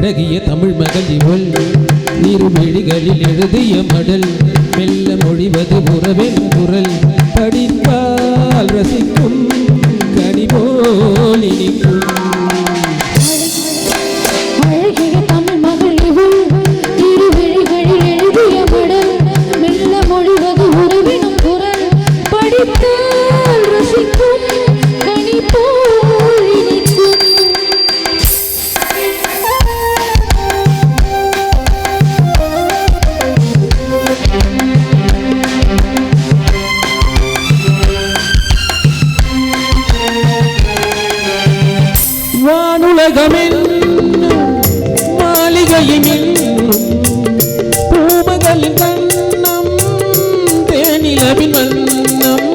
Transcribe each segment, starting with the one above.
அழகிய தமிழ் மகள் இவள் இருவிழிகளில் எழுதிய மடல் மெல்ல மொழிவது உறவெனும் குரல் படிப்பால் ரசிக்கும் கனிபோல் இனிக்கும் அழகிய தமிழ் மகள் இவள் இருவிழிகளில் எழுதிய மடல் மெல்ல மொழிவது உறவெனும் குரல் படித்தால் ரசிக்கும் கனிபோல் இனிக்கும். வானுலகமென்னும் மாளிகையினின்னும் பூமகளின் கண்ணம் தேனிலவின் வண்ணம்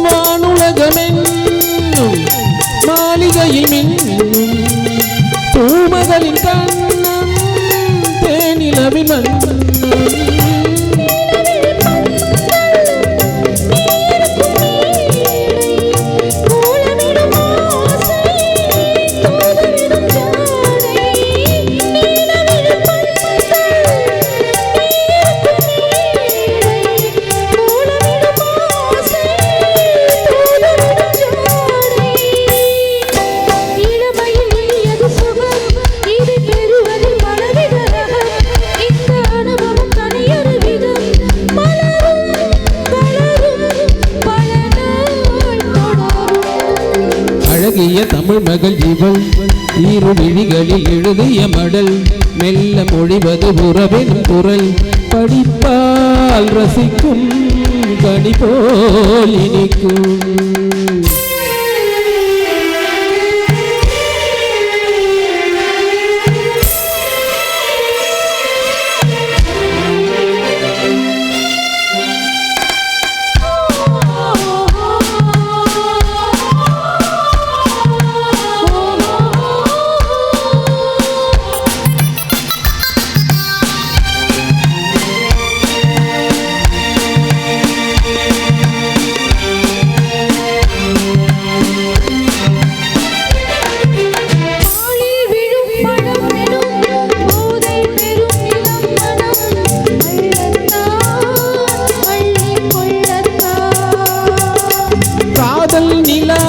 வானுலகமென்னும் மாளிகையினின்னும் பூமகளின் கண்ணம் தேனிலவின் வண்ணம் அழகிய தமிழ் மகள் இவள் இருவிழிகளில் எழுதிய மடல் மெல்ல மொழிவது உறவெனும் குரல் படிப்பால் ரசிக்கும் கனிபோல் இனிக்கும்.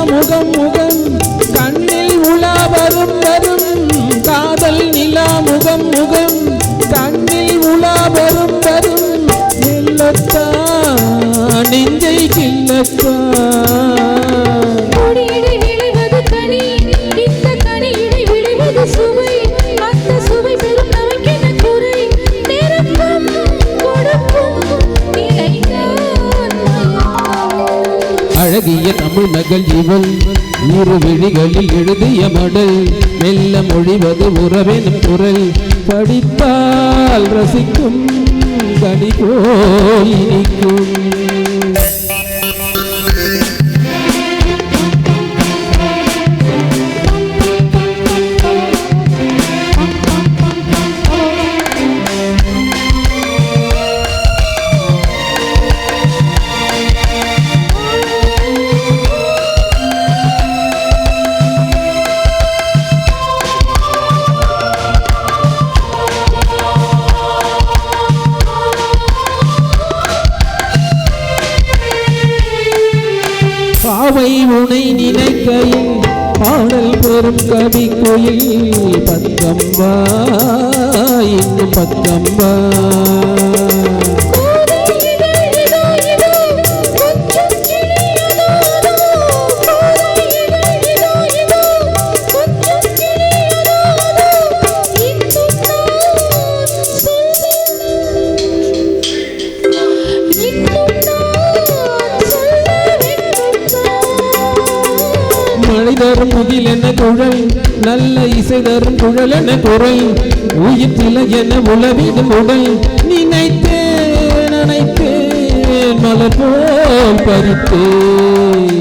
முகம் முகம் கண்ணில் உலா வரும் வரும் காதல் நிலா முகம் முகம் கண்ணில் உலா வரும் வரும் இல்லத்தான் நெஞ்சை கிள்ளத்தான் அழகிய தமிழ் மகள் இவள் இருவிழிகளில் எழுதிய மடல் மெல்ல மொழிவது உறவெனும் குரல் படித்தால் ரசிக்கும் கனிபோல் இனிக்கும். பாவை உனை நினைக்கையில் பாடல் பெறும் கவி கோயில் பக்கம்பா இன்னும் பக்கம்பா மழை தரும் முகில் என குழல் நல்ல இசை தரும் குழல் என குரல் உயிர் சில என உளவிடும் உடல் நினைத்தேன் நினைத்தேன் மலர் போல் பறித்தேன்.